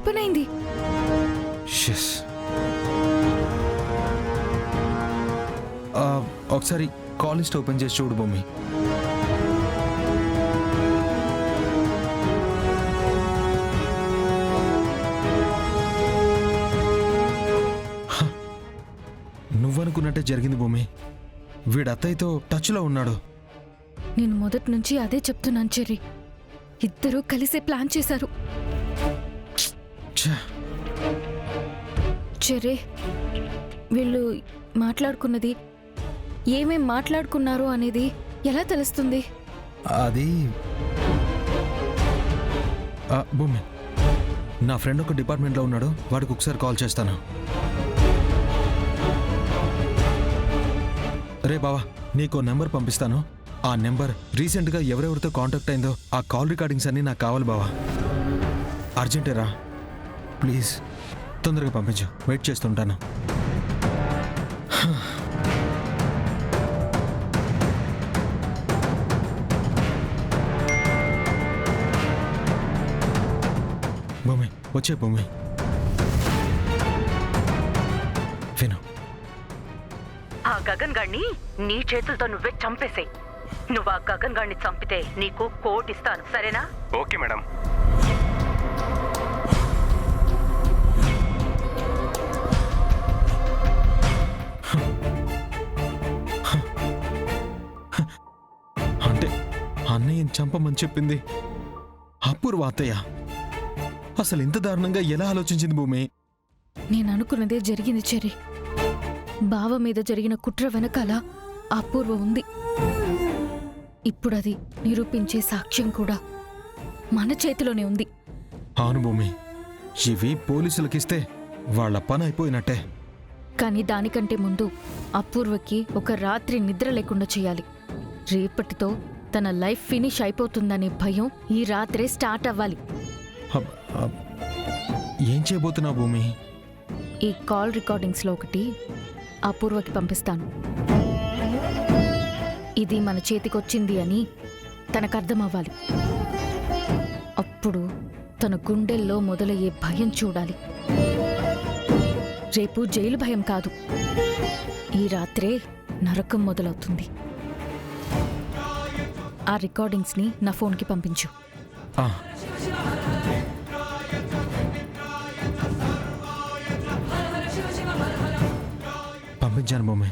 Open అయింది. She's. ఒకసారి call list open చేసి చూడు భూమి. నువ్వనుకున్నట్టే జరిగింది భూమి. వీడు అత్తయ్యతో టచ్లో ఉన్నాడు. నేను మొదటి నుంచి అదే చెప్తున్నాను చెర్రీ. ఇద్దరూ కలిసే ప్లాన్ చేశారు. చెర్రీ, వీళ్ళు మాట్లాడుకున్నది, ఏమేం మాట్లాడుకున్నారు అనేది ఎలా తెలుస్తుంది? అది భూమి, నా ఫ్రెండ్ ఒక డిపార్ట్మెంట్లో ఉన్నాడు, వాడికి ఒకసారి కాల్ చేస్తాను. రే బావా, నీకో నెంబర్ పంపిస్తాను. ఆ నెంబర్ రీసెంట్గా ఎవరెవరితో కాంటాక్ట్ అయిందో ఆ కాల్ రికార్డింగ్స్ అన్నీ నాకు కావాలి బావా. అర్జెంటేరా, ప్లీజ్ తొందరగా పంపించు. వెయిట్ చేస్తుంటాను. భూమి, వచ్చే భూమి. విను, ఆ గగన్ గాడిని నీ చేతులతో నువ్వే చంపేసేయ్. నువ్వు ఆ గగన్ గాడిని చంపితే నీకు కోటిస్తాను, సరేనా? Okay madam. అంటే అన్నయ్యని చంపమని చెప్పింది అపూర్వ అత్తయ్య. అసలు ఇంత దారుణంగా ఎలా ఆలోచించింది భూమి? నేను అనుకున్నదే జరిగింది చెర్రీ. బావ మీద జరిగిన కుట్ర వెనకాల అపూర్వ ఉంది. ఇప్పుడది నిరూపించే సాక్ష్యం కూడా మన చేతిలోనే ఉంది. అవును భూమి, ఇవి పోలీసులకిస్తే వాళ్ళ పని అయిపోయినట్టే. కానీ దానికంటే ముందు అపూర్వకి ఒక రాత్రి నిద్ర లేకుండా చేయాలి. రేపటితో తన లైఫ్ ఫినిష్ అయిపోతుందనే భయం ఈ రాత్రే స్టార్ట్ అవ్వాలి. ఏం చేయబోతున్నావు భూమి? ఈ కాల్ రికార్డింగ్స్లో ఒకటి అపూర్వకి పంపిస్తాను. ఇది మన చేతికొచ్చింది అని తనకర్థమవ్వాలి. అప్పుడు తన గుండెల్లో మొదలయ్యే భయం చూడాలి. రేపు జైలు భయం కాదు, ఈ రాత్రే నరకం మొదలవుతుంది. ఆ రికార్డింగ్స్ని నా ఫోన్కి పంపించు. పంపించాను భూమి.